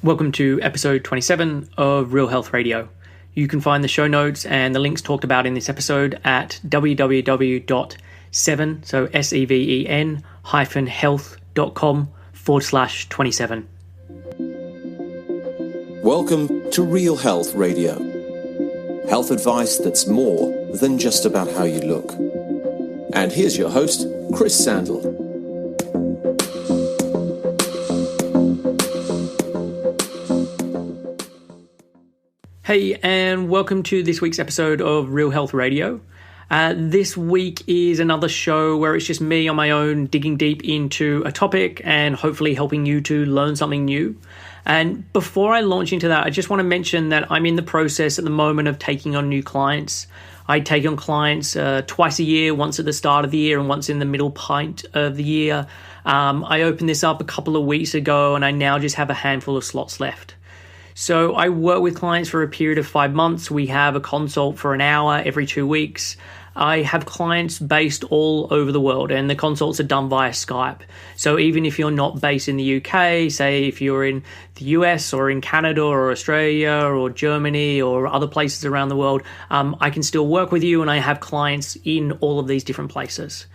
Welcome to episode 27 of Real Health Radio. You can find the show notes and the links talked about in this episode at www.7, so seven health.com/27. Welcome to Real Health Radio. Health advice that's more than just about how you look. And here's your host, Chris Sandel. Hey, and welcome to this week's episode of Real Health Radio. This week is another show where it's just me on my own digging deep into a topic and hopefully helping you to learn something new. And before I launch into that, I just want to mention that I'm in the process at the moment of taking on new clients. I take on clients twice a year, once at the start of the year and once in the middle point of the year. I opened this up a couple of weeks ago and I now just have a handful of slots left. So I work with clients for a period of 5 months. We have a consult for an hour every 2 weeks. I have clients based all over the world and the consults are done via Skype. So even if you're not based in the UK, say if you're in the US or in Canada or Australia or Germany or other places around the world, I can still work with you and I have clients in all of these different places.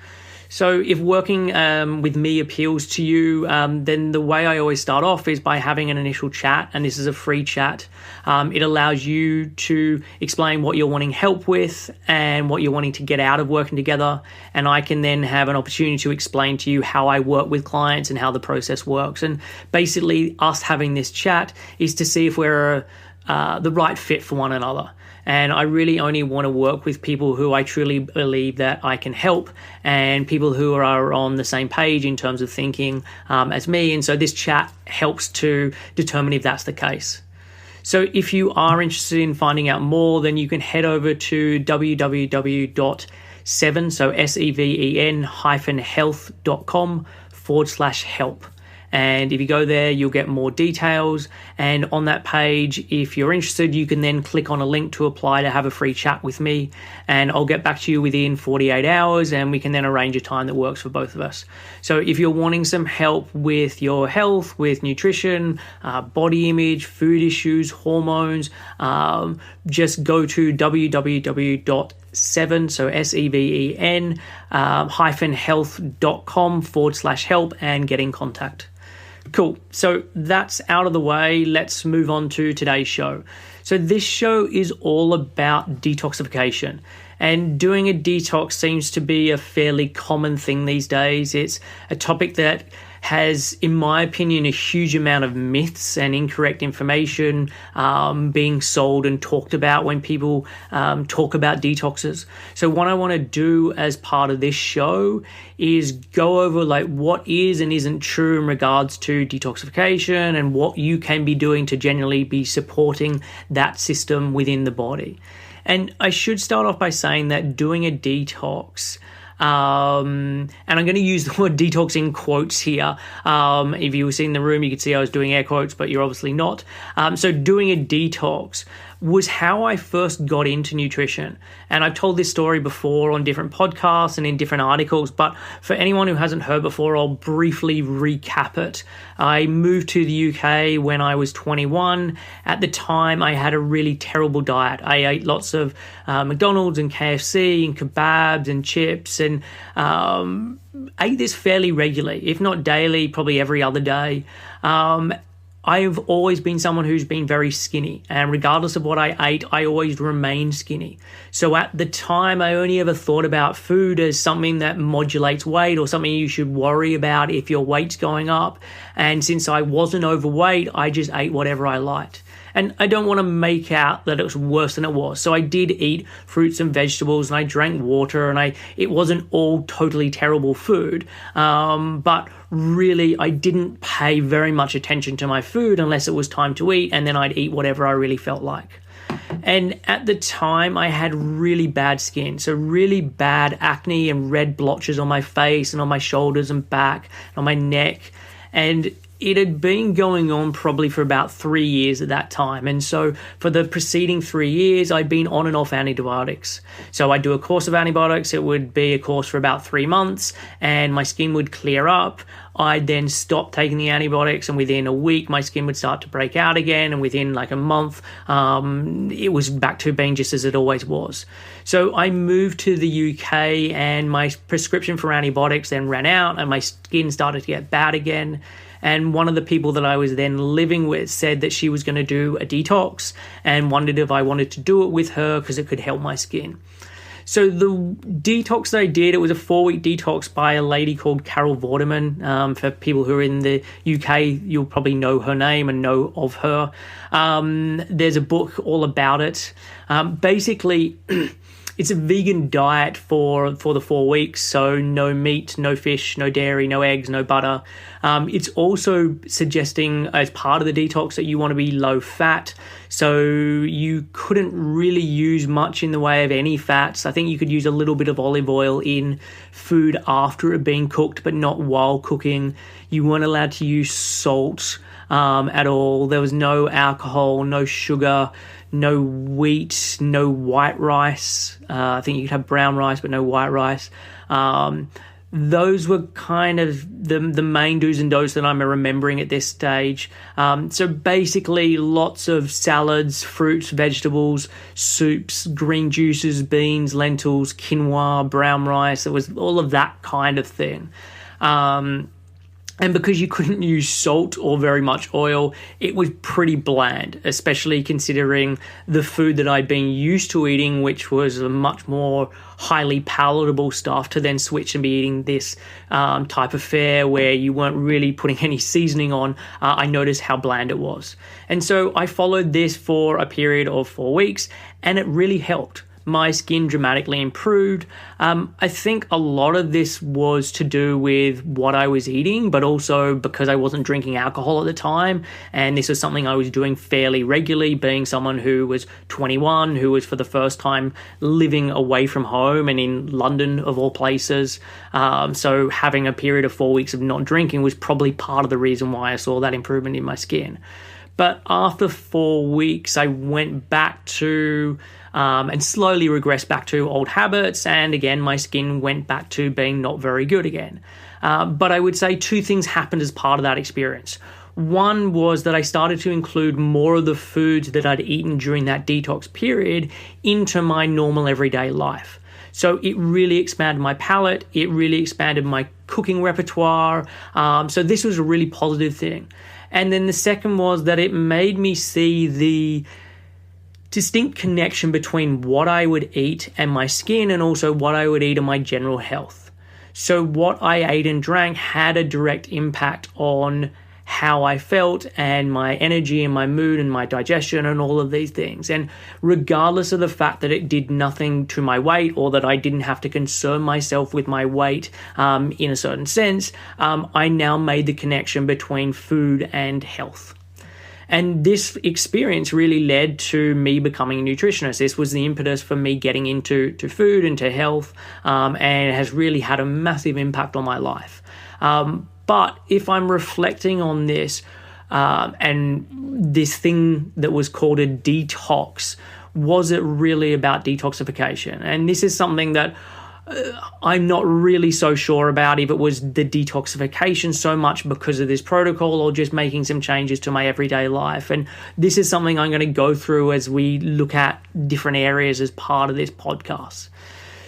So if working with me appeals to you, then the way I always start off is by having an initial chat, and this is a free chat. It allows you to explain what you're wanting help with and what you're wanting to get out of working together, and I can then have an opportunity to explain to you how I work with clients and how the process works. And basically us having this chat is to see if we're the right fit for one another. And I really only want to work with people who I truly believe that I can help and people who are on the same page in terms of thinking as me. And so this chat helps to determine if that's the case. So if you are interested in finding out more, then you can head over to www.7, so seven-health.com/help. And if you go there, you'll get more details. And on that page, if you're interested, you can then click on a link to apply to have a free chat with me. And I'll get back to you within 48 hours and we can then arrange a time that works for both of us. So if you're wanting some help with your health, with nutrition, body image, food issues, hormones, just go to www.7, so seven health.com/help and get in contact. Cool. So that's out of the way. Let's move on to today's show. So this show is all about detoxification. And doing a detox seems to be a fairly common thing these days. It's a topic that has, in my opinion, a huge amount of myths and incorrect information being sold and talked about when people talk about detoxes. So what I want to do as part of this show is go over like what is and isn't true in regards to detoxification and what you can be doing to generally be supporting that system within the body. And I should start off by saying that doing a detox, and I'm going to use the word detox in quotes here. If you were seeing the room, you could see I was doing air quotes, but you're obviously not. So doing a detox was how I first got into nutrition. And I've told this story before on different podcasts and in different articles, but for anyone who hasn't heard before, I'll briefly recap it. I moved to the UK when I was 21. At the time, I had a really terrible diet. I ate lots of McDonald's and KFC and kebabs and chips and ate this fairly regularly, if not daily, probably every other day. I've always been someone who's been very skinny, and regardless of what I ate, I always remained skinny. So at the time, I only ever thought about food as something that modulates weight or something you should worry about if your weight's going up. And since I wasn't overweight, I just ate whatever I liked. And I don't want to make out that it was worse than it was. So I did eat fruits and vegetables and I drank water and it wasn't all totally terrible food. But really, I didn't pay very much attention to my food unless it was time to eat, and then I'd eat whatever I really felt like. And at the time, I had really bad skin, so really bad acne and red blotches on my face and on my shoulders and back and on my neck. And it had been going on probably for about 3 years at that time. And so for the preceding 3 years, I'd been on and off antibiotics. So I'd do a course of antibiotics. It would be a course for about 3 months and my skin would clear up. I'd then stop taking the antibiotics, and within a week, my skin would start to break out again. And within like a month, it was back to being just as it always was. So I moved to the UK, and my prescription for antibiotics then ran out, and my skin started to get bad again. And one of the people that I was then living with said that she was going to do a detox and wondered if I wanted to do it with her because it could help my skin. So the detox that I did, it was a 4-week detox by a lady called Carol Vorderman. For people who are in the UK, you'll probably know her name and know of her. There's a book all about it. Basically, it's a vegan diet for the 4 weeks, so no meat, no fish, no dairy, no eggs, no butter. It's also suggesting as part of the detox that you want to be low fat, so you couldn't really use much in the way of any fats. I think you could use a little bit of olive oil in food after it being cooked, but not while cooking. You weren't allowed to use salt at all. There was no alcohol, no sugar, no wheat, no white rice. I think you could have brown rice, but no white rice. Those were kind of the main do's and don'ts that I'm remembering at this stage. So basically lots of salads, fruits, vegetables, soups, green juices, beans, lentils, quinoa, brown rice. It was all of that kind of thing. And because you couldn't use salt or very much oil, it was pretty bland, especially considering the food that I'd been used to eating, which was a much more highly palatable stuff, to then switch and be eating this type of fare where you weren't really putting any seasoning on. I noticed how bland it was. And so I followed this for a period of 4 weeks, and it really helped. My skin dramatically improved. I think a lot of this was to do with what I was eating, but also because I wasn't drinking alcohol at the time. And this was something I was doing fairly regularly, being someone who was 21, who was for the first time living away from home and in London of all places. So having a period of 4 weeks of not drinking was probably part of the reason why I saw that improvement in my skin. But after 4 weeks, I went back to and slowly regressed back to old habits. And again, my skin went back to being not very good again. But I would say 2 things happened as part of that experience. One was that I started to include more of the foods that I'd eaten during that detox period into my normal everyday life. So it really expanded my palate. It really expanded my cooking repertoire. So this was a really positive thing. And then the second was that it made me see the distinct connection between what I would eat and my skin, and also what I would eat and my general health. So what I ate and drank had a direct impact on how I felt and my energy and my mood and my digestion and all of these things. And regardless of the fact that it did nothing to my weight, or that I didn't have to concern myself with my weight in a certain sense, I now made the connection between food and health. And this experience really led to me becoming a nutritionist. This was the impetus for me getting into food and to health, and it has really had a massive impact on my life. But if I'm reflecting on this, and this thing that was called a detox, was it really about detoxification? And this is something that I'm not really so sure about, if it was the detoxification so much because of this protocol, or just making some changes to my everyday life. And this is something I'm going to go through as we look at different areas as part of this podcast.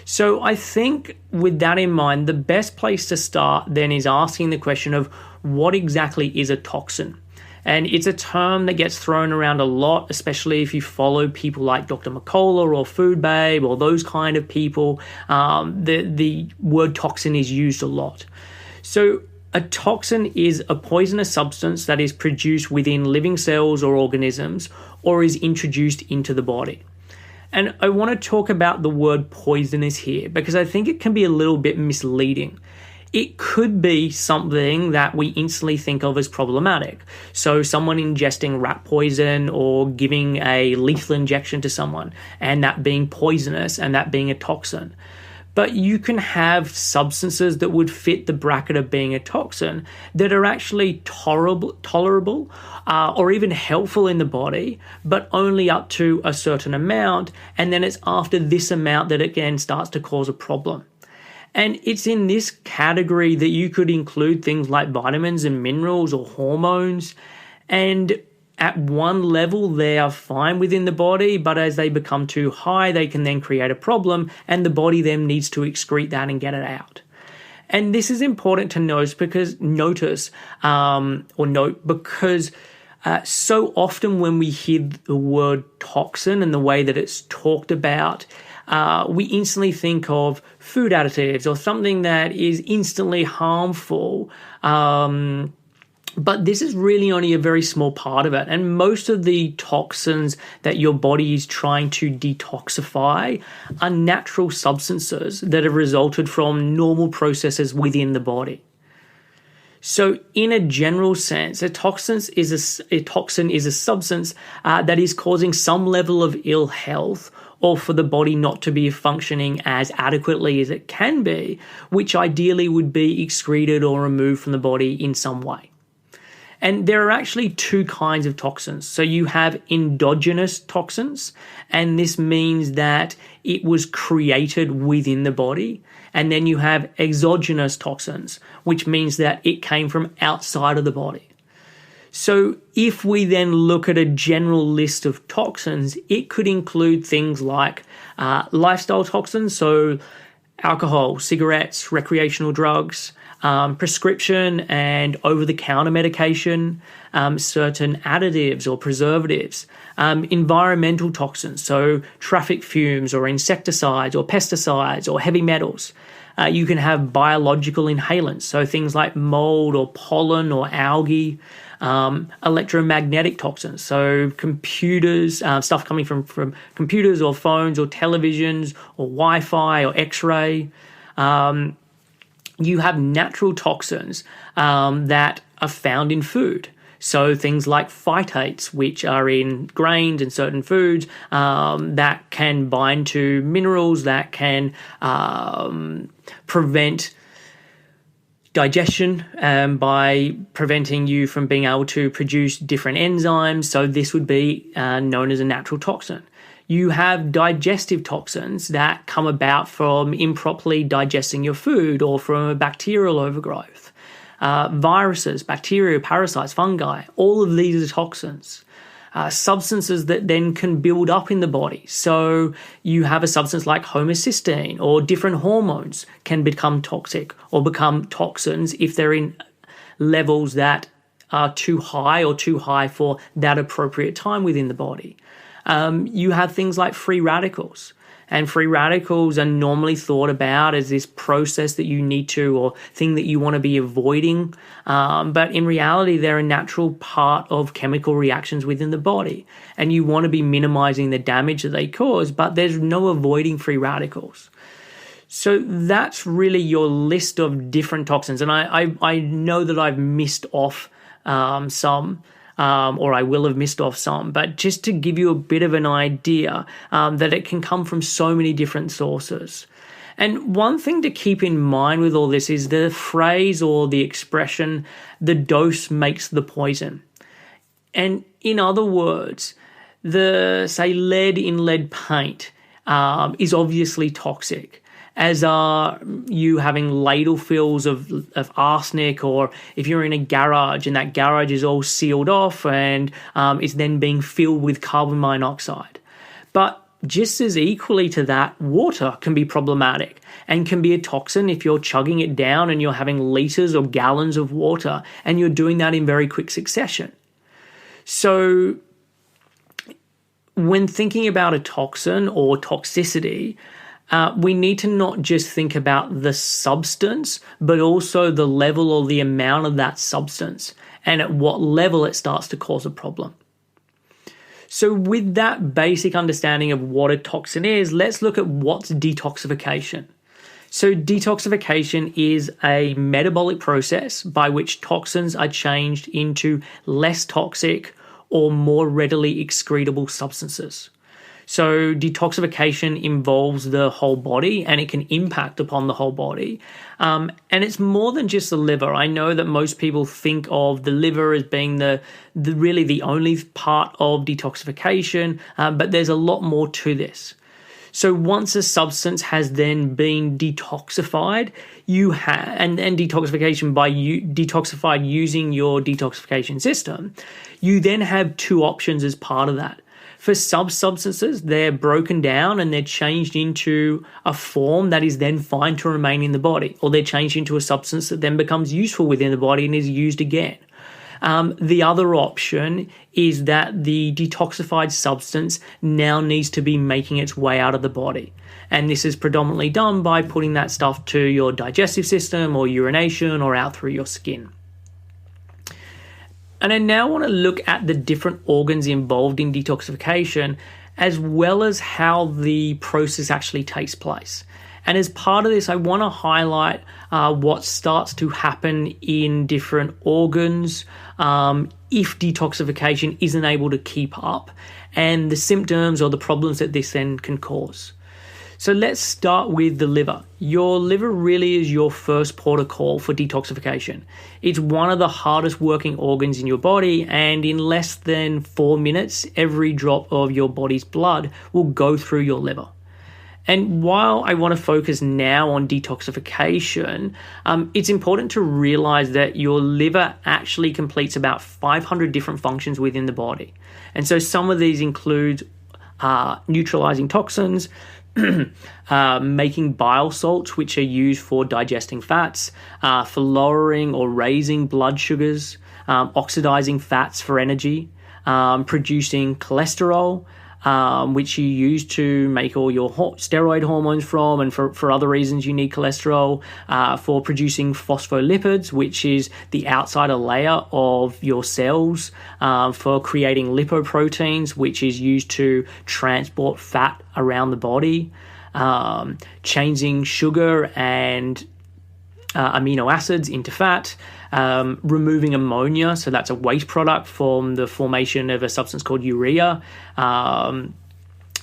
So I think with that in mind, the best place to start then is asking the question of what exactly is a toxin? And it's a term that gets thrown around a lot, especially if you follow people like Dr. McCullough or Food Babe or those kind of people. The word toxin is used a lot. So a toxin is a poisonous substance that is produced within living cells or organisms, or is introduced into the body. And I want to talk about the word poisonous here, because I think it can be a little bit misleading. It could be something that we instantly think of as problematic. So someone ingesting rat poison, or giving a lethal injection to someone, and that being poisonous and that being a toxin. But you can have substances that would fit the bracket of being a toxin that are actually tolerable or even helpful in the body, but only up to a certain amount. And then it's after this amount that it again starts to cause a problem. And it's in this category that you could include things like vitamins and minerals or hormones. And at one level, they are fine within the body, but as they become too high, they can then create a problem, and the body then needs to excrete that and get it out. And this is important to note because so often when we hear the word toxin and the way that it's talked about, we instantly think of food additives or something that is instantly harmful. But this is really only a very small part of it. And most of the toxins that your body is trying to detoxify are natural substances that have resulted from normal processes within the body. So in a general sense, a toxin is a substance that is causing some level of ill health or for the body not to be functioning as adequately as it can be, which ideally would be excreted or removed from the body in some way. And there are actually two kinds of toxins. So you have endogenous toxins, and this means that it was created within the body. And then you have exogenous toxins, which means that it came from outside of the body. So if we then look at a general list of toxins, it could include things like lifestyle toxins, so alcohol, cigarettes, recreational drugs, prescription and over-the-counter medication, certain additives or preservatives, environmental toxins, so traffic fumes or insecticides or pesticides or heavy metals. You can have biological inhalants, so things like mold or pollen or algae, electromagnetic toxins, so computers, stuff coming from computers or phones or televisions or Wi-Fi or X-ray. You have natural toxins that are found in food. So things like phytates, which are in grains and certain foods, that can bind to minerals, that can prevent digestion by preventing you from being able to produce different enzymes. So this would be known as a natural toxin. You have digestive toxins that come about from improperly digesting your food or from a bacterial overgrowth. Viruses, bacteria, parasites, fungi, all of these are toxins. Substances that then can build up in the body. So you have a substance like homocysteine or different hormones can become toxic or become toxins if they're in levels that are too high for that appropriate time within the body. You have things like free radicals. And free radicals are normally thought about as this process that you need to or thing that you want to be avoiding. But in reality, they're a natural part of chemical reactions within the body. And you want to be minimizing the damage that they cause, but there's no avoiding free radicals. So that's really your list of different toxins. And I know that I've missed off some. Or I will have missed off some, but just to give you a bit of an idea that it can come from so many different sources. And one thing to keep in mind with all this is the phrase or the expression, the dose makes the poison. And in other words, say lead in lead paint is obviously toxic, as are you having ladle fills of arsenic, or if you're in a garage and that garage is all sealed off and it's then being filled with carbon monoxide. But just as equally to that, water can be problematic and can be a toxin if you're chugging it down and you're having liters or gallons of water and you're doing that in very quick succession. So when thinking about a toxin or toxicity, we need to not just think about the substance, but also the level or the amount of that substance and at what level it starts to cause a problem. So with that basic understanding of what a toxin is, let's look at what's detoxification. So detoxification is a metabolic process by which toxins are changed into less toxic or more readily excretable substances. So detoxification involves the whole body, and it can impact upon the whole body. And it's more than just the liver. I know that most people think of the liver as being the really the only part of detoxification, but there's a lot more to this. So once a substance has then been detoxified, you have and detoxification by detoxified using your detoxification system, you then have two options as part of that. For substances, they're broken down and they're changed into a form that is then fine to remain in the body, or they're changed into a substance that then becomes useful within the body and is used again. The other option is that the detoxified substance now needs to be making its way out of the body. And this is predominantly done by putting that stuff to your digestive system or urination or out through your skin. And I now want to look at the different organs involved in detoxification, as well as how the process actually takes place. And as part of this, I want to highlight what starts to happen in different organs if detoxification isn't able to keep up, and the symptoms or the problems that this then can cause. So let's start with the liver. Your liver really is your first port of call for detoxification. It's one of the hardest working organs in your body, and in less than 4 minutes, every drop of your body's blood will go through your liver. And while I want to focus now on detoxification, it's important to realize that your liver actually completes about 500 different functions within the body. And so some of these include neutralizing toxins, making bile salts, which are used for digesting fats, for lowering or raising blood sugars, oxidizing fats for energy, producing cholesterol, which you use to make all your steroid hormones from, and for other reasons you need cholesterol, for producing phospholipids, which is the outsider layer of your cells, for creating lipoproteins, which is used to transport fat around the body, changing sugar and amino acids into fat, removing ammonia, so that's a waste product from the formation of a substance called urea.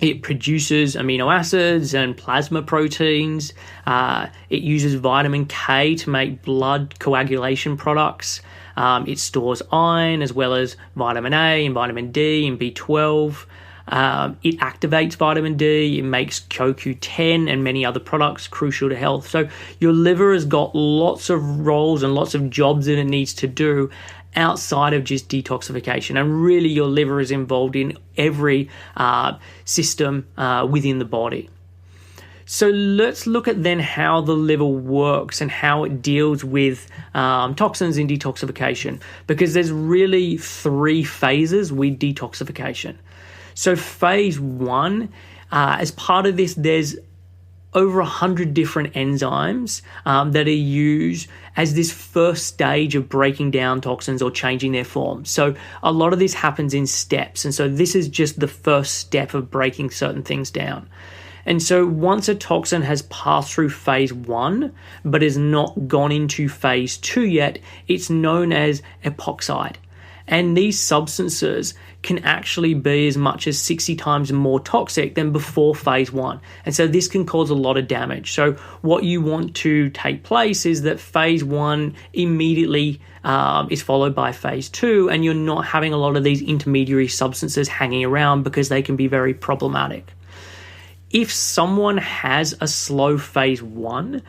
It produces amino acids and plasma proteins. It uses vitamin K to make blood coagulation products. It stores iron as well as vitamin A and vitamin D and B12. It activates vitamin D, it makes CoQ10 and many other products crucial to health. So your liver has got lots of roles and lots of jobs that it needs to do outside of just detoxification. And really your liver is involved in every system within the body. So let's look at then how the liver works and how it deals with toxins in detoxification, because there's really 3 phases with detoxification. So phase 1, as part of this, there's over 100 different enzymes that are used as this first stage of breaking down toxins or changing their form. So a lot of this happens in steps. And so this is just the first step of breaking certain things down. And so once a toxin has passed through phase 1, but has not gone into phase 2 yet, it's known as epoxide. And these substances can actually be as much as 60 times more toxic than before phase 1. And so this can cause a lot of damage. So what you want to take place is that phase 1 immediately is followed by phase 2, and you're not having a lot of these intermediary substances hanging around because they can be very problematic. If someone has a slow phase 1,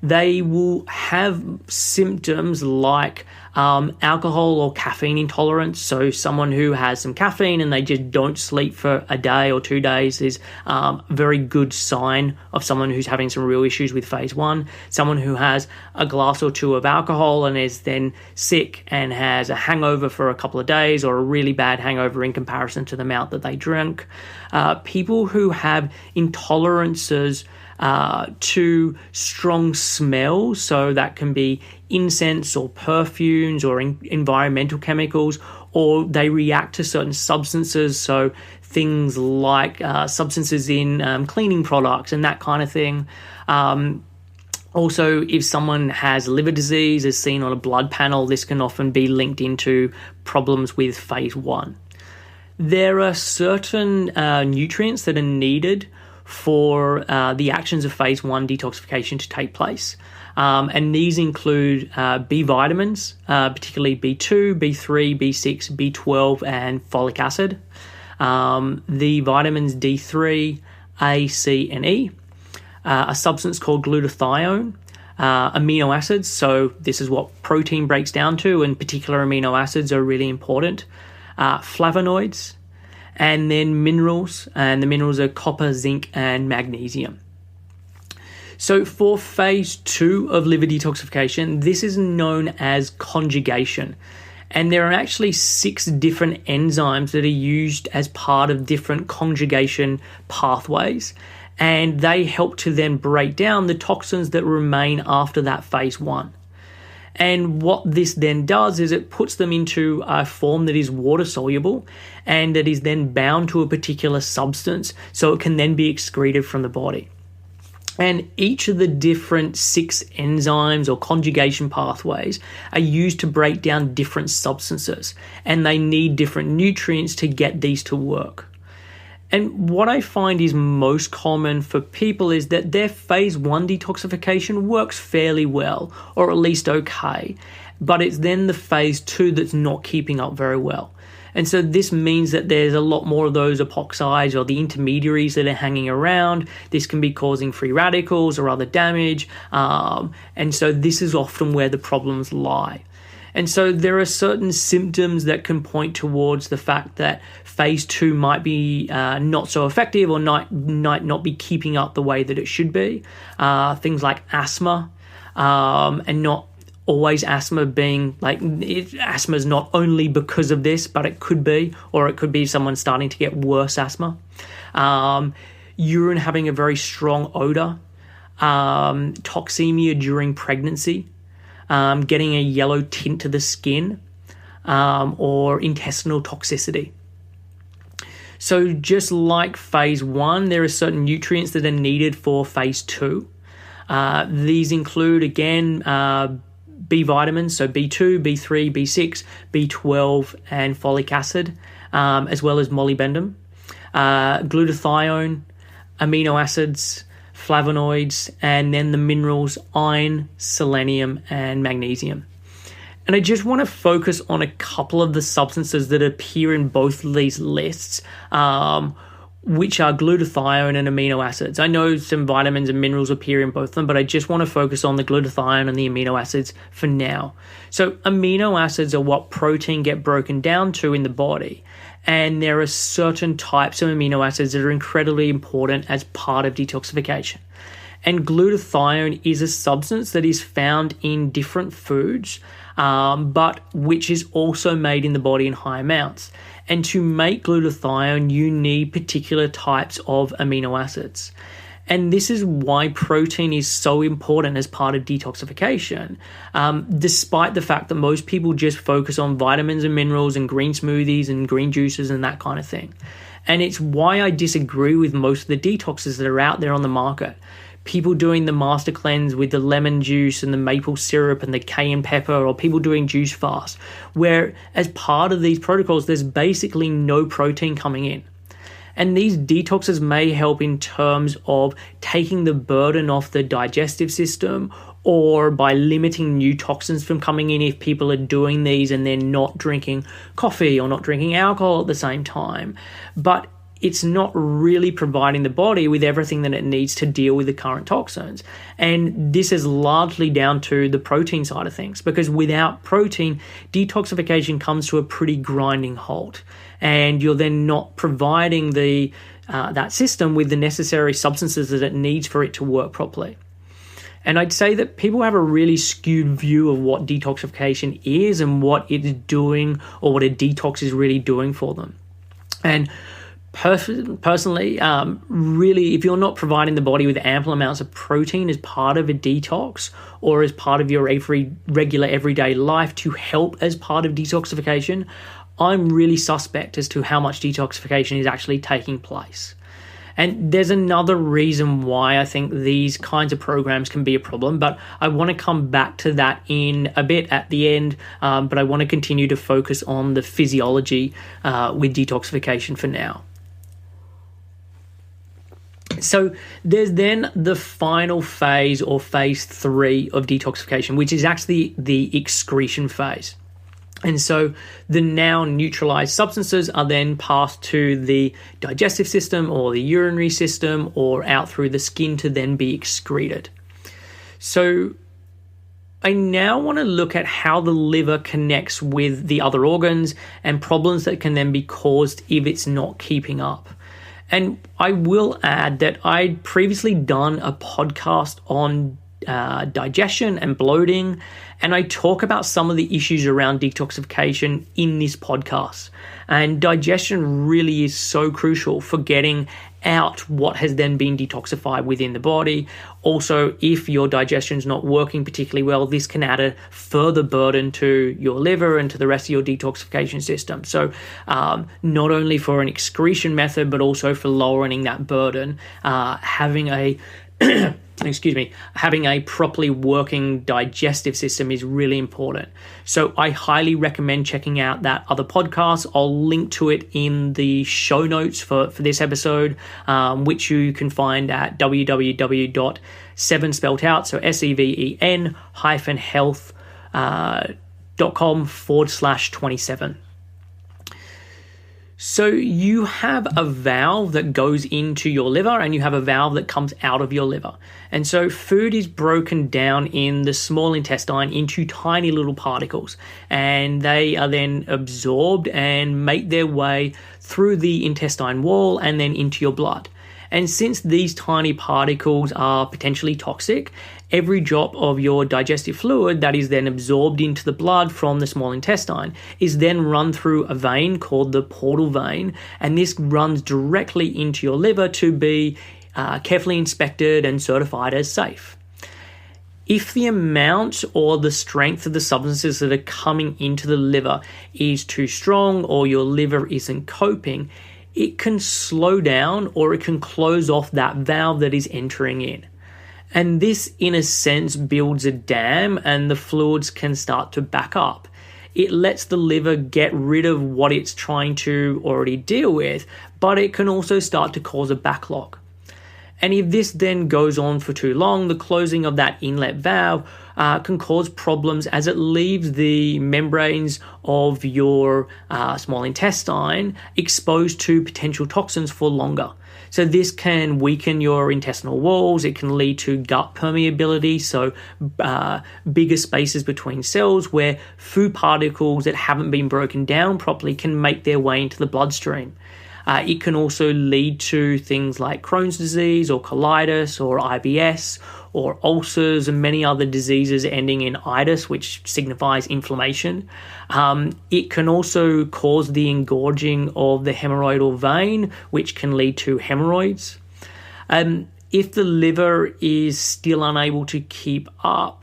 they will have symptoms like alcohol or caffeine intolerance. So someone who has some caffeine and they just don't sleep for a day or 2 days is a very good sign of someone who's having some real issues with phase 1. Someone who has a glass or 2 of alcohol and is then sick and has a hangover for a couple of days, or a really bad hangover in comparison to the amount that they drink. People who have intolerances to strong smells, so that can be incense or perfumes or environmental chemicals, or they react to certain substances, so things like substances in cleaning products and that kind of thing. Also, if someone has liver disease, as seen on a blood panel, this can often be linked into problems with phase 1. There are certain nutrients that are needed for the actions of phase 1 detoxification to take place. And these include B vitamins, particularly B2, B3, B6, B12, and folic acid. The vitamins D3, A, C, and E. A substance called glutathione. Amino acids, so this is what protein breaks down to, and particular amino acids are really important. Flavonoids, and then minerals, and the minerals are copper, zinc, and magnesium. So for phase 2 of liver detoxification, this is known as conjugation. And there are actually 6 different enzymes that are used as part of different conjugation pathways. And they help to then break down the toxins that remain after that phase 1. And what this then does is it puts them into a form that is water soluble and that is then bound to a particular substance so it can then be excreted from the body. And each of the different 6 enzymes or conjugation pathways are used to break down different substances, and they need different nutrients to get these to work. And what I find is most common for people is that their phase 1 detoxification works fairly well, or at least okay, but it's then the phase 2 that's not keeping up very well. And so this means that there's a lot more of those epoxides or the intermediaries that are hanging around. This can be causing free radicals or other damage. And so this is often where the problems lie. And so there are certain symptoms that can point towards the fact that phase 2 might be not so effective or might not be keeping up the way that it should be. Things like asthma, and not always asthma being like, asthma is not only because of this, but it could be, or it could be someone starting to get worse asthma. Urine having a very strong odor, toxemia during pregnancy, getting a yellow tint to the skin, or intestinal toxicity. So just like phase 1, there are certain nutrients that are needed for phase 2. These include, again, B vitamins, so B2, B3, B6, B12, and folic acid, as well as molybdenum, glutathione, amino acids, flavonoids, and then the minerals iron, selenium, and magnesium. And I just want to focus on a couple of the substances that appear in both of these lists, which are glutathione and amino acids. I know some vitamins and minerals appear in both of them, but I just want to focus on the glutathione and the amino acids for now. So amino acids are what protein get broken down to in the body. And there are certain types of amino acids that are incredibly important as part of detoxification. And glutathione is a substance that is found in different foods, but which is also made in the body in high amounts. And to make glutathione, you need particular types of amino acids. And this is why protein is so important as part of detoxification, despite the fact that most people just focus on vitamins and minerals and green smoothies and green juices and that kind of thing. And it's why I disagree with most of the detoxes that are out there on the market. People doing the master cleanse with the lemon juice and the maple syrup and the cayenne pepper, or people doing juice fast, where as part of these protocols, there's basically no protein coming in. And these detoxes may help in terms of taking the burden off the digestive system, or by limiting new toxins from coming in if people are doing these and they're not drinking coffee or not drinking alcohol at the same time. But it's not really providing the body with everything that it needs to deal with the current toxins. And this is largely down to the protein side of things, because without protein, detoxification comes to a pretty grinding halt. And you're then not providing that system with the necessary substances that it needs for it to work properly. And I'd say that people have a really skewed view of what detoxification is and what it's doing, or what a detox is really doing for them. And personally, really, if you're not providing the body with ample amounts of protein as part of a detox or as part of your regular everyday life to help as part of detoxification, I'm really suspect as to how much detoxification is actually taking place. And there's another reason why I think these kinds of programs can be a problem, but I want to come back to that in a bit at the end, but I want to continue to focus on the physiology with detoxification for now. So there's then the final phase, or phase 3 of detoxification, which is actually the excretion phase. And so the now neutralized substances are then passed to the digestive system or the urinary system or out through the skin to then be excreted. So I now want to look at how the liver connects with the other organs and problems that can then be caused if it's not keeping up. And I will add that I'd previously done a podcast on digestion and bloating, and I talk about some of the issues around detoxification in this podcast. And digestion really is so crucial for getting out what has then been detoxified within the body. Also, if your digestion is not working particularly well, this can add a further burden to your liver and to the rest of your detoxification system. So not only for an excretion method, but also for lowering that burden, having a having a properly working digestive system is really important. So I highly recommend checking out that other podcast. I'll link to it in the show notes for this episode, which you can find at www.7 spelled out, so seven-health.com/27. So you have a valve that goes into your liver and you have a valve that comes out of your liver. And so food is broken down in the small intestine into tiny little particles, and they are then absorbed and make their way through the intestine wall and then into your blood. And since these tiny particles are potentially toxic, every drop of your digestive fluid that is then absorbed into the blood from the small intestine is then run through a vein called the portal vein, and this runs directly into your liver to be carefully inspected and certified as safe. If the amount or the strength of the substances that are coming into the liver is too strong, or your liver isn't coping, it can slow down or it can close off that valve that is entering in. And this, in a sense, builds a dam and the fluids can start to back up. It lets the liver get rid of what it's trying to already deal with, but it can also start to cause a backlog. And if this then goes on for too long, the closing of that inlet valve can cause problems as it leaves the membranes of your small intestine exposed to potential toxins for longer. So this can weaken your intestinal walls. It can lead to gut permeability, so bigger spaces between cells where food particles that haven't been broken down properly can make their way into the bloodstream. It can also lead to things like Crohn's disease or colitis or IBS or ulcers and many other diseases ending in itis, which signifies inflammation. It can also cause the engorging of the hemorrhoidal vein, which can lead to hemorrhoids. If the liver is still unable to keep up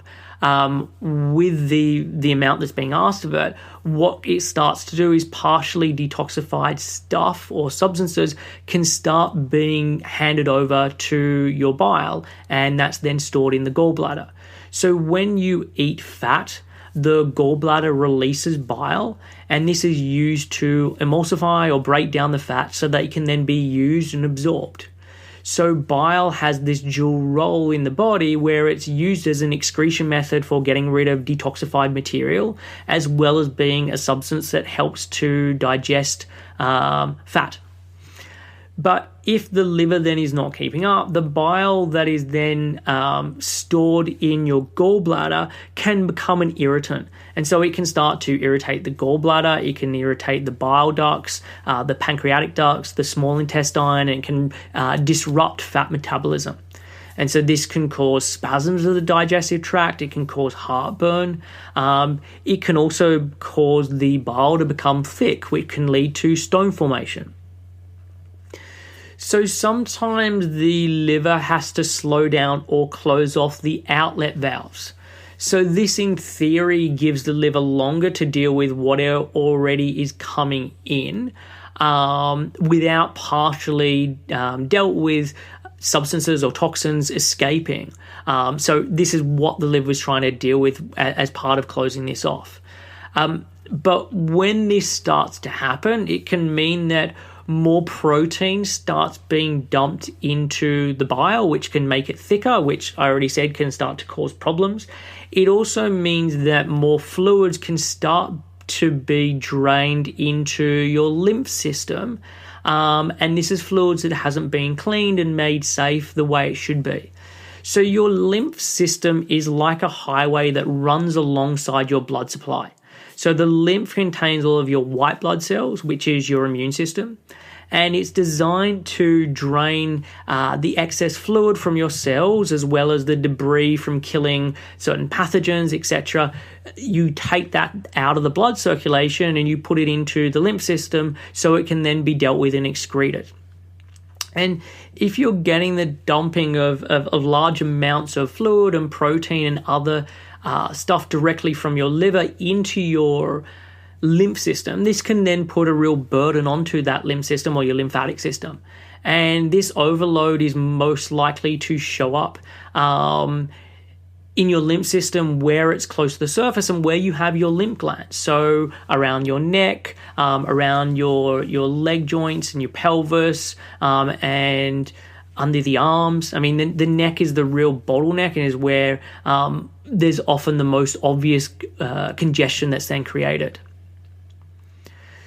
with the amount that's being asked of it, what it starts to do is partially detoxified stuff or substances can start being handed over to your bile, and that's then stored in the gallbladder. So when you eat fat, the gallbladder releases bile, and this is used to emulsify or break down the fat so that it can then be used and absorbed. So bile has this dual role in the body where it's used as an excretion method for getting rid of detoxified material, as well as being a substance that helps to digest fat. But if the liver then is not keeping up, the bile that is then stored in your gallbladder can become an irritant. And so it can start to irritate the gallbladder, it can irritate the bile ducts, the pancreatic ducts, the small intestine, and it can disrupt fat metabolism. And so this can cause spasms of the digestive tract, it can cause heartburn, it can also cause the bile to become thick, which can lead to stone formation. So sometimes the liver has to slow down or close off the outlet valves. So this, in theory, gives the liver longer to deal with what already is coming in. without partially dealt with substances or toxins escaping. So this is what the liver is trying to deal with as part of closing this off. But when this starts to happen, it can mean that more protein starts being dumped into the bile, which can make it thicker, which I already said can start to cause problems. It also means that more fluids can start to be drained into your lymph system. And this is fluids that hasn't been cleaned and made safe the way it should be. So your lymph system is like a highway that runs alongside your blood supply. So the lymph contains all of your white blood cells, which is your immune system, and it's designed to drain the excess fluid from your cells as well as the debris from killing certain pathogens, etc. You take that out of the blood circulation and you put it into the lymph system so it can then be dealt with and excreted. And if you're getting the dumping of large amounts of fluid and protein and other stuff directly from your liver into your lymph system, this can then put a real burden onto that lymph system or your lymphatic system. And this overload is most likely to show up in your lymph system where it's close to the surface and where you have your lymph glands. So around your neck, around your leg joints and your pelvis, and under the arms. I mean, the neck is the real bottleneck and is where there's often the most obvious congestion that's then created.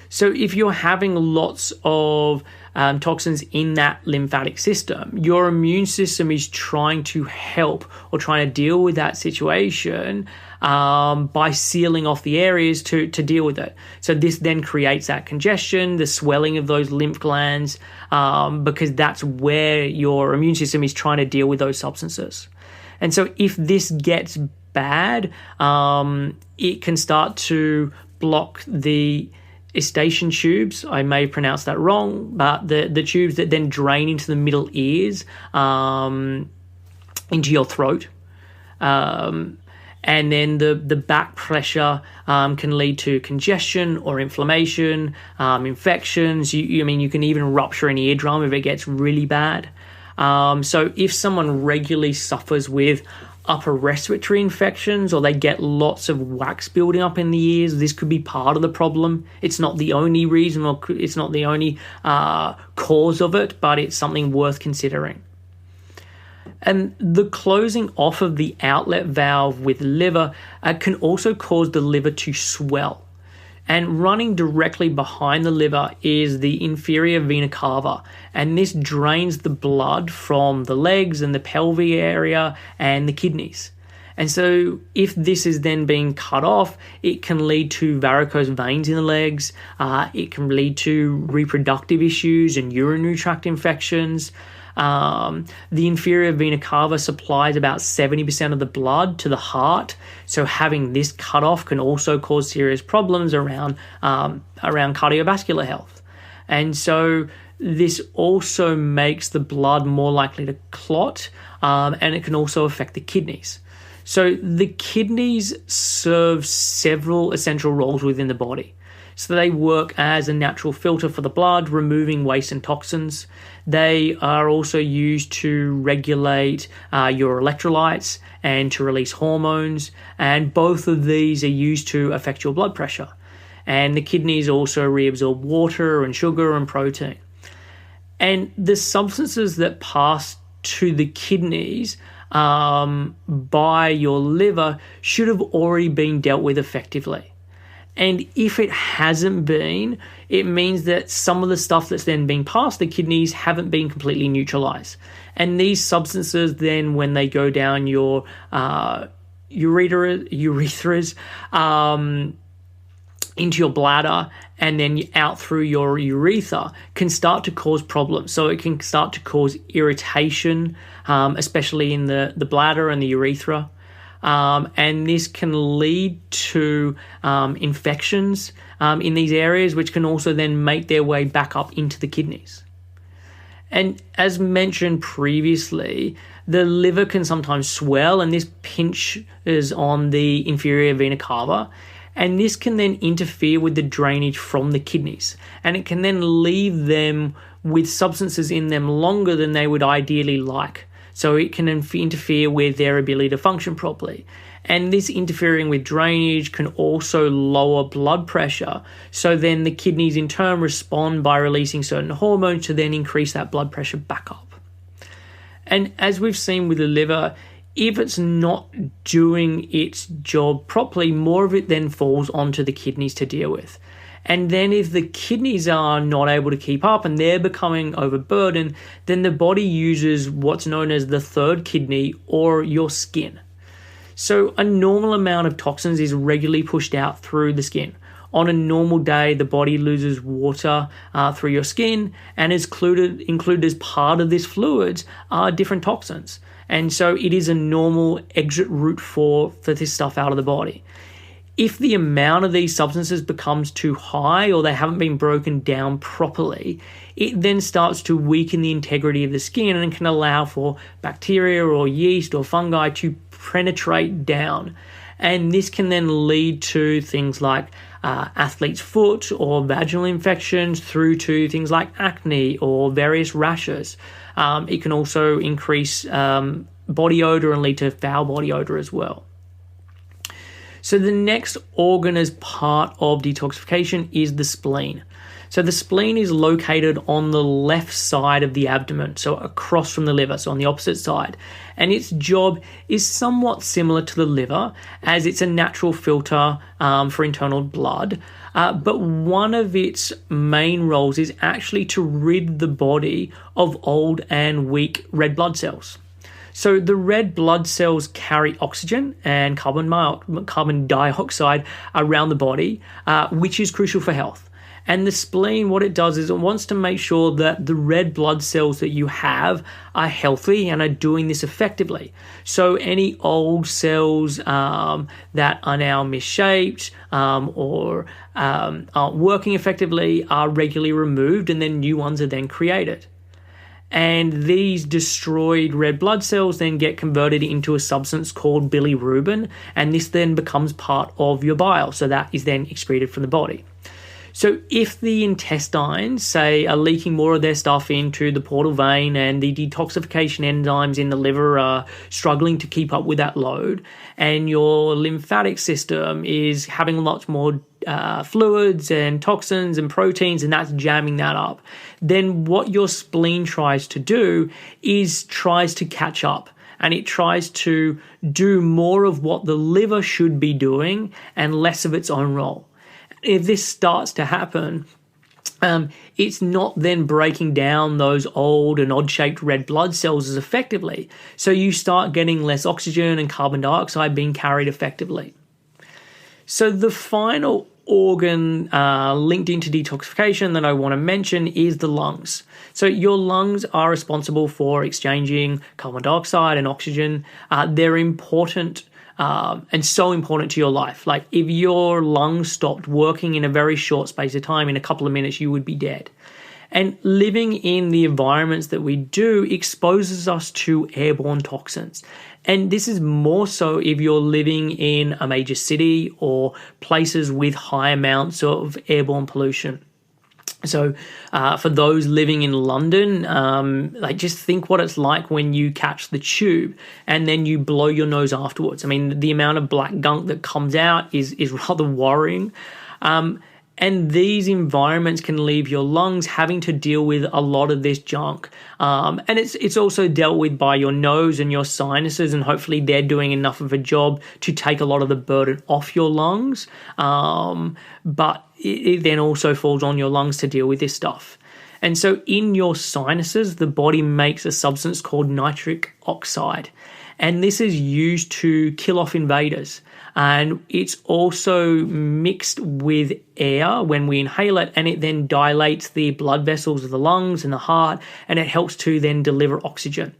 So if you're having lots of toxins in that lymphatic system, your immune system is trying to help or trying to deal with that situation by sealing off the areas to deal with it. So this then creates that congestion, the swelling of those lymph glands, because that's where your immune system is trying to deal with those substances. And so if this gets bad, it can start to block the eustachian tubes. I may have pronounced that wrong, but the tubes that then drain into the middle ears, into your throat. And then the back pressure can lead to congestion or inflammation, infections. You can even rupture an eardrum if it gets really bad. So if someone regularly suffers with upper respiratory infections or they get lots of wax building up in the ears, this could be part of the problem. It's not the only reason or it's not the only cause of it, but it's something worth considering. And the closing off of the outlet valve with liver can also cause the liver to swell. And running directly behind the liver is the inferior vena cava, and this drains the blood from the legs and the pelvic area and the kidneys. And so if this is then being cut off, it can lead to varicose veins in the legs, it can lead to reproductive issues and urinary tract infections. The inferior vena cava supplies about 70% of the blood to the heart, so having this cut off can also cause serious problems around cardiovascular health. And so this also makes the blood more likely to clot, and it can also affect the kidneys. So the kidneys serve several essential roles within the body. So they work as a natural filter for the blood, removing waste and toxins. They are also used to regulate your electrolytes and to release hormones, and both of these are used to affect your blood pressure. And the kidneys also reabsorb water and sugar and protein. And the substances that pass to the kidneys by your liver should have already been dealt with effectively. And if it hasn't been, it means that some of the stuff that's then being passed the kidneys haven't been completely neutralized. And these substances then, when they go down your urethras, into your bladder and then out through your urethra, can start to cause problems. So it can start to cause irritation, especially in the bladder and the urethra. And this can lead to infections in these areas, which can also then make their way back up into the kidneys. And as mentioned previously, the liver can sometimes swell, and this pinches on the inferior vena cava. And this can then interfere with the drainage from the kidneys, and it can then leave them with substances in them longer than they would ideally like. So it can interfere with their ability to function properly. And this interfering with drainage can also lower blood pressure. So then the kidneys in turn respond by releasing certain hormones to then increase that blood pressure back up. And as we've seen with the liver, if it's not doing its job properly, more of it then falls onto the kidneys to deal with. And then if the kidneys are not able to keep up and they're becoming overburdened, then the body uses what's known as the third kidney, or your skin. So a normal amount of toxins is regularly pushed out through the skin. On a normal day, the body loses water through your skin, and included as part of this fluids are different toxins. And so it is a normal exit route for this stuff out of the body. If the amount of these substances becomes too high, or they haven't been broken down properly, it then starts to weaken the integrity of the skin and can allow for bacteria or yeast or fungi to penetrate down. And this can then lead to things like athlete's foot or vaginal infections, through to things like acne or various rashes. It can also increase body odor and lead to foul body odor as well. So the next organ as part of detoxification is the spleen. So the spleen is located on the left side of the abdomen, so across from the liver, so on the opposite side. And its job is somewhat similar to the liver, as it's a natural filter for internal blood. But one of its main roles is actually to rid the body of old and weak red blood cells. So the red blood cells carry oxygen and carbon dioxide around the body, which is crucial for health. And the spleen, what it does is it wants to make sure that the red blood cells that you have are healthy and are doing this effectively. So any old cells that are now misshaped or aren't working effectively are regularly removed, and then new ones are then created. And these destroyed red blood cells then get converted into a substance called bilirubin, and this then becomes part of your bile. So that is then excreted from the body. So if the intestines, say, are leaking more of their stuff into the portal vein, and the detoxification enzymes in the liver are struggling to keep up with that load, and your lymphatic system is having lots more fluids and toxins and proteins, and that's jamming that up, then what your spleen tries to do is tries to catch up. And it tries to do more of what the liver should be doing and less of its own role. If this starts to happen, it's not then breaking down those old and odd-shaped red blood cells as effectively. So you start getting less oxygen and carbon dioxide being carried effectively. So the final organ linked into detoxification that I want to mention is the lungs. So your lungs are responsible for exchanging carbon dioxide and oxygen. They're important and so important to your life. Like if your lungs stopped working in a very short space of time, in a couple of minutes, you would be dead. And living in the environments that we do exposes us to airborne toxins. And this is more so if you're living in a major city or places with high amounts of airborne pollution. So for those living in London, just think what it's like when you catch the tube and then you blow your nose afterwards. I mean, the amount of black gunk that comes out is rather worrying. And these environments can leave your lungs having to deal with a lot of this junk. And it's also dealt with by your nose and your sinuses, and hopefully they're doing enough of a job to take a lot of the burden off your lungs. But it then also falls on your lungs to deal with this stuff. And so in your sinuses, the body makes a substance called nitric oxide. And this is used to kill off invaders. And it's also mixed with air when we inhale it, and it then dilates the blood vessels of the lungs and the heart, and it helps to then deliver oxygen.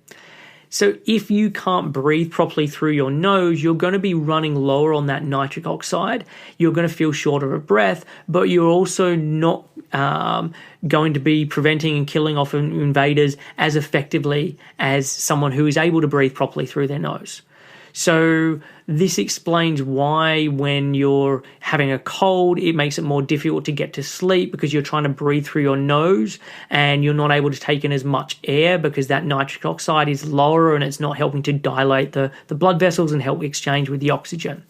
So if you can't breathe properly through your nose, you're going to be running lower on that nitric oxide. You're going to feel shorter of breath, but you're also not going to be preventing and killing off invaders as effectively as someone who is able to breathe properly through their nose. So this explains why when you're having a cold, it makes it more difficult to get to sleep because you're trying to breathe through your nose and you're not able to take in as much air because that nitric oxide is lower and it's not helping to dilate the blood vessels and help exchange with the oxygen.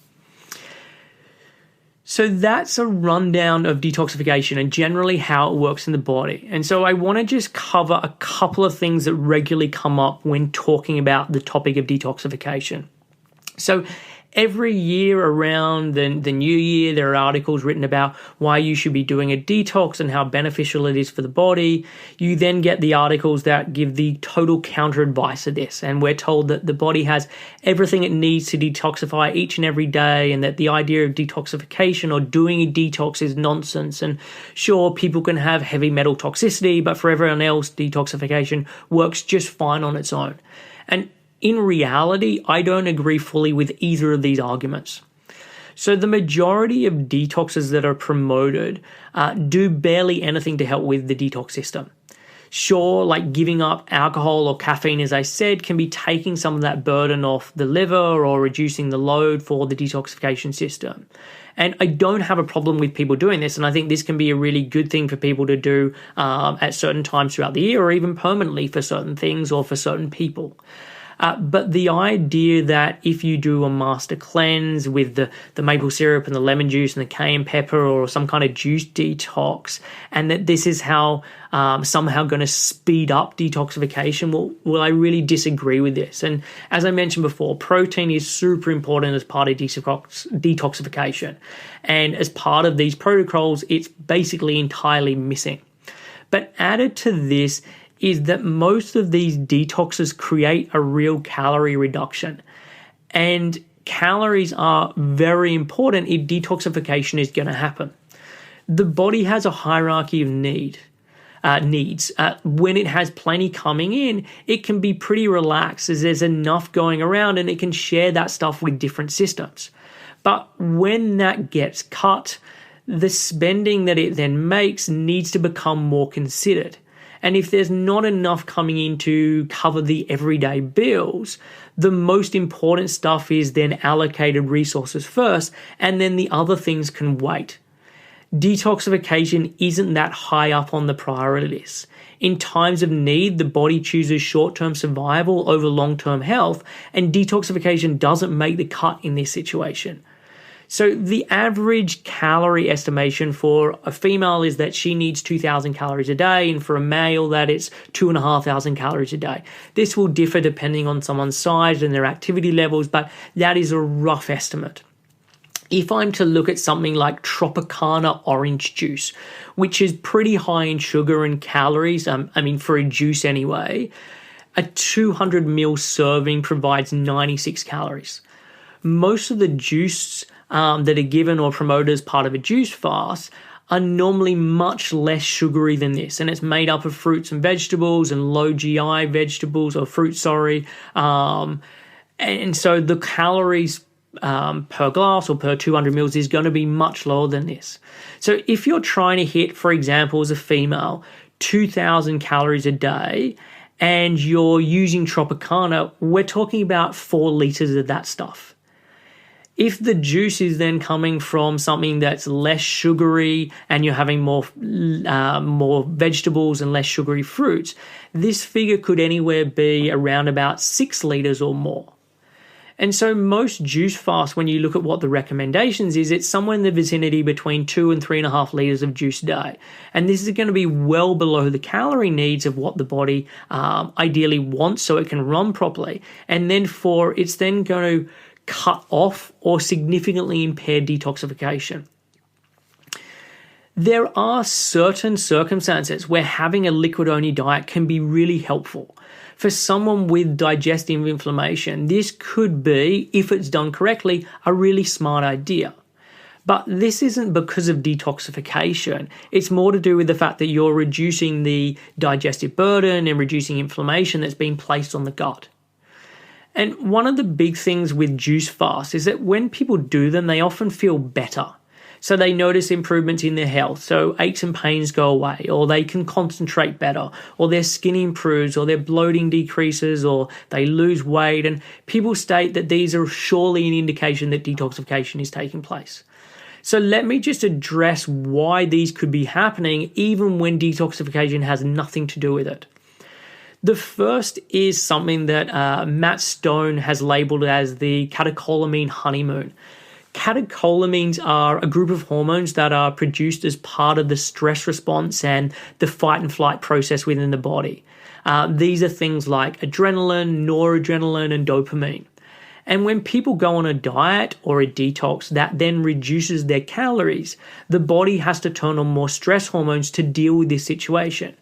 So that's a rundown of detoxification and generally how it works in the body. And so I want to just cover a couple of things that regularly come up when talking about the topic of detoxification. So every year around the new year, there are articles written about why you should be doing a detox and how beneficial it is for the body. You then get the articles that give the total counter advice of this. And we're told that the body has everything it needs to detoxify each and every day, and that the idea of detoxification or doing a detox is nonsense. And sure, people can have heavy metal toxicity, but for everyone else, detoxification works just fine on its own. And in reality, I don't agree fully with either of these arguments. So the majority of detoxes that are promoted do barely anything to help with the detox system. Sure, like giving up alcohol or caffeine, as I said, can be taking some of that burden off the liver or reducing the load for the detoxification system. And I don't have a problem with people doing this, and I think this can be a really good thing for people to do at certain times throughout the year or even permanently for certain things or for certain people. But the idea that if you do a master cleanse with the maple syrup and the lemon juice and the cayenne pepper or some kind of juice detox, and that this is how somehow going to speed up detoxification, well, I really disagree with this. And as I mentioned before, protein is super important as part of detoxification. And as part of these protocols, it's basically entirely missing. But added to this is that most of these detoxes create a real calorie reduction. And calories are very important if detoxification is going to happen. The body has a hierarchy of needs. When it has plenty coming in, it can be pretty relaxed as there's enough going around and it can share that stuff with different systems. But when that gets cut, the spending that it then makes needs to become more considered. And if there's not enough coming in to cover the everyday bills, the most important stuff is then allocated resources first, and then the other things can wait. Detoxification isn't that high up on the priority list. In times of need, the body chooses short-term survival over long-term health, and detoxification doesn't make the cut in this situation. So the average calorie estimation for a female is that she needs 2,000 calories a day, and for a male that it's 2,500 calories a day. This will differ depending on someone's size and their activity levels, but that is a rough estimate. If I'm to look at something like Tropicana orange juice, which is pretty high in sugar and calories, for a juice anyway, a 200 ml serving provides 96 calories. Most of the juice that are given or promoted as part of a juice fast are normally much less sugary than this, and it's made up of fruits and vegetables and low GI vegetables or fruits, and so the calories per glass or per 200 mils is going to be much lower than this. So if you're trying to hit, for example, as a female, 2,000 calories a day, and you're using Tropicana, we're talking about 4 liters of that stuff. If the juice is then coming from something that's less sugary and you're having more vegetables and less sugary fruits, this figure could anywhere be around about 6 liters or more. And so most juice fasts, when you look at what the recommendations is, it's somewhere in the vicinity between 2 and 3.5 liters of juice a day. And this is going to be well below the calorie needs of what the body ideally wants so it can run properly. And then it's then going to cut off or significantly impair detoxification. There are certain circumstances where having a liquid-only diet can be really helpful. For someone with digestive inflammation, this could be, if it's done correctly, a really smart idea. But this isn't because of detoxification. It's more to do with the fact that you're reducing the digestive burden and reducing inflammation that's being placed on the gut. And one of the big things with juice fasts is that when people do them, they often feel better. So they notice improvements in their health. So aches and pains go away, or they can concentrate better, or their skin improves, or their bloating decreases, or they lose weight. And people state that these are surely an indication that detoxification is taking place. So let me just address why these could be happening even when detoxification has nothing to do with it. The first is something that Matt Stone has labeled as the catecholamine honeymoon. Catecholamines are a group of hormones that are produced as part of the stress response and the fight and flight process within the body. These are things like adrenaline, noradrenaline, and dopamine. And when people go on a diet or a detox that then reduces their calories, the body has to turn on more stress hormones to deal with this situation.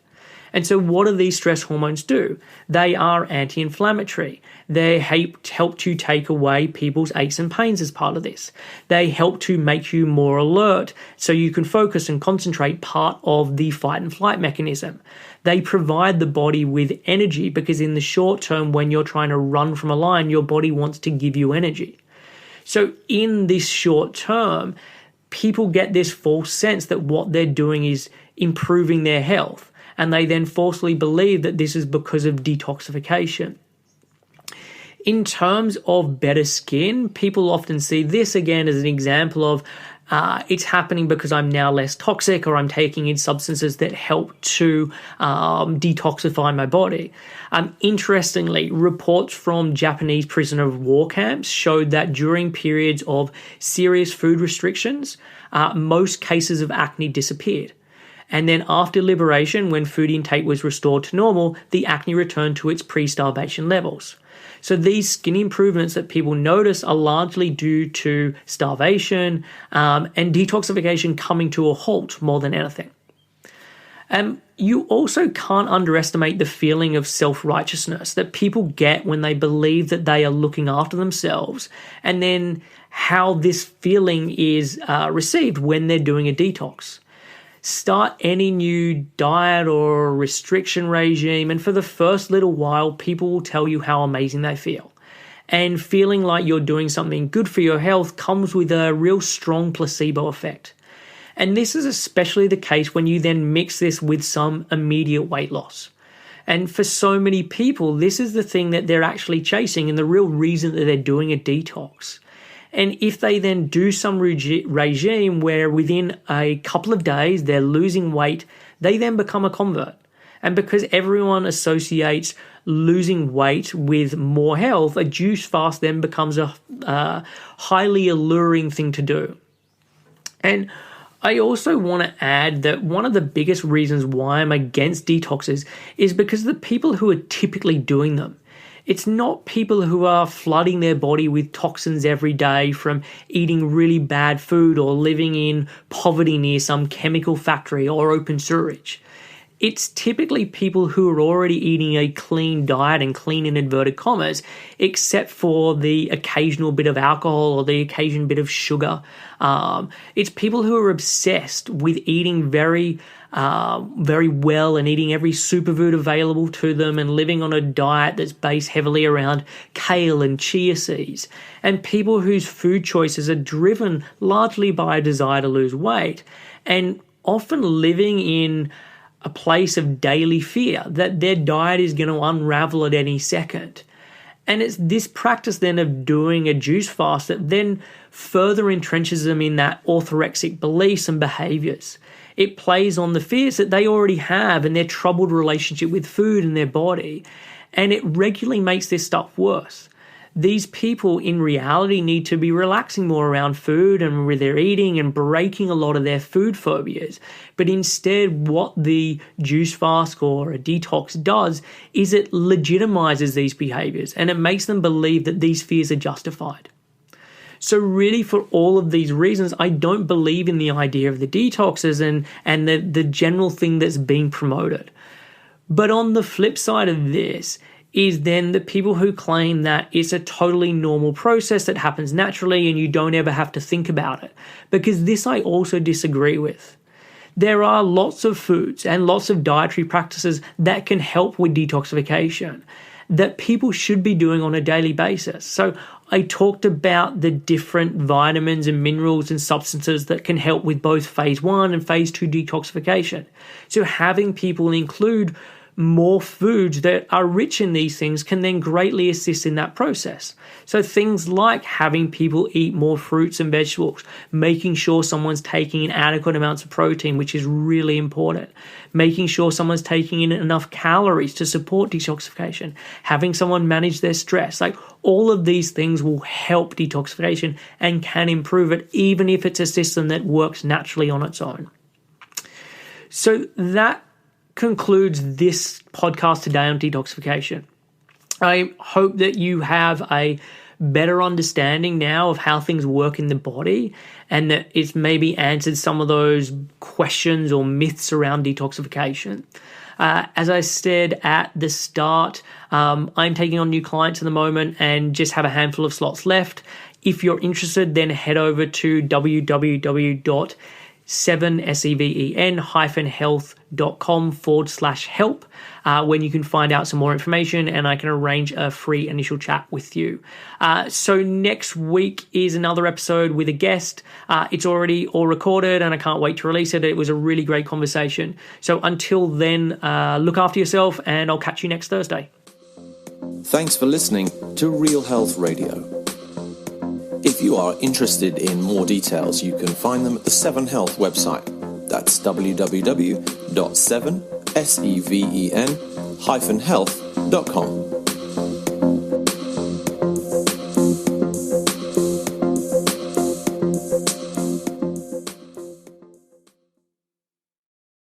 And so what do these stress hormones do? They are anti-inflammatory. They help to take away people's aches and pains as part of this. They help to make you more alert so you can focus and concentrate, part of the fight and flight mechanism. They provide the body with energy because in the short term, when you're trying to run from a lion, your body wants to give you energy. So in this short term, people get this false sense that what they're doing is improving their health. And they then falsely believe that this is because of detoxification. In terms of better skin, people often see this again as an example of it's happening because I'm now less toxic, or I'm taking in substances that help to detoxify my body. Interestingly, reports from Japanese prisoner of war camps showed that during periods of serious food restrictions, most cases of acne disappeared. And then after liberation, when food intake was restored to normal, the acne returned to its pre-starvation levels. So these skin improvements that people notice are largely due to starvation and detoxification coming to a halt more than anything. You also can't underestimate the feeling of self-righteousness that people get when they believe that they are looking after themselves, and then how this feeling is received when they're doing a detox. Start any new diet or restriction regime, and for the first little while, people will tell you how amazing they feel. And feeling like you're doing something good for your health comes with a real strong placebo effect. And this is especially the case when you then mix this with some immediate weight loss. And for so many people, this is the thing that they're actually chasing and the real reason that they're doing a detox. And if they then do some regime where within a couple of days they're losing weight, they then become a convert. And because everyone associates losing weight with more health, a juice fast then becomes a highly alluring thing to do. And I also want to add that one of the biggest reasons why I'm against detoxes is because of the people who are typically doing them. It's not people who are flooding their body with toxins every day from eating really bad food or living in poverty near some chemical factory or open sewage. It's typically people who are already eating a clean diet, and clean in inverted commas, except for the occasional bit of alcohol or the occasional bit of sugar. It's people who are obsessed with eating very well and eating every superfood available to them and living on a diet that's based heavily around kale and chia seeds, and people whose food choices are driven largely by a desire to lose weight and often living in a place of daily fear that their diet is going to unravel at any second. And it's this practice then of doing a juice fast that then further entrenches them in that orthorexic beliefs and behaviors. It plays on the fears that they already have and their troubled relationship with food and their body, and it regularly makes this stuff worse. These people in reality need to be relaxing more around food and with their eating and breaking a lot of their food phobias. But instead, what the juice fast or a detox does is it legitimizes these behaviors and it makes them believe that these fears are justified. So really, for all of these reasons, I don't believe in the idea of the detoxes and the general thing that's being promoted. But on the flip side of this is then the people who claim that it's a totally normal process that happens naturally and you don't ever have to think about it. Because this I also disagree with. There are lots of foods and lots of dietary practices that can help with detoxification that people should be doing on a daily basis. So I talked about the different vitamins and minerals and substances that can help with both phase 1 and phase 2 detoxification. So having people include more foods that are rich in these things can then greatly assist in that process. So things like having people eat more fruits and vegetables, making sure someone's taking in adequate amounts of protein, which is really important, making sure someone's taking in enough calories to support detoxification, having someone manage their stress, like all of these things will help detoxification and can improve it, even if it's a system that works naturally on its own. So that concludes this podcast today on detoxification. I hope that you have a better understanding now of how things work in the body, and that it's maybe answered some of those questions or myths around detoxification. As I said at the start, I'm taking on new clients at the moment and just have a handful of slots left. If you're interested, then head over to www.7health.com/help, when you can find out some more information and I can arrange a free initial chat with you. So next week is another episode with a guest. It's already all recorded and I can't wait to release it. It was a really great conversation. So until then, look after yourself and I'll catch you next Thursday. Thanks for listening to Real Health Radio. If you are interested in more details, you can find them at the 7 Health website. That's www.7health.com.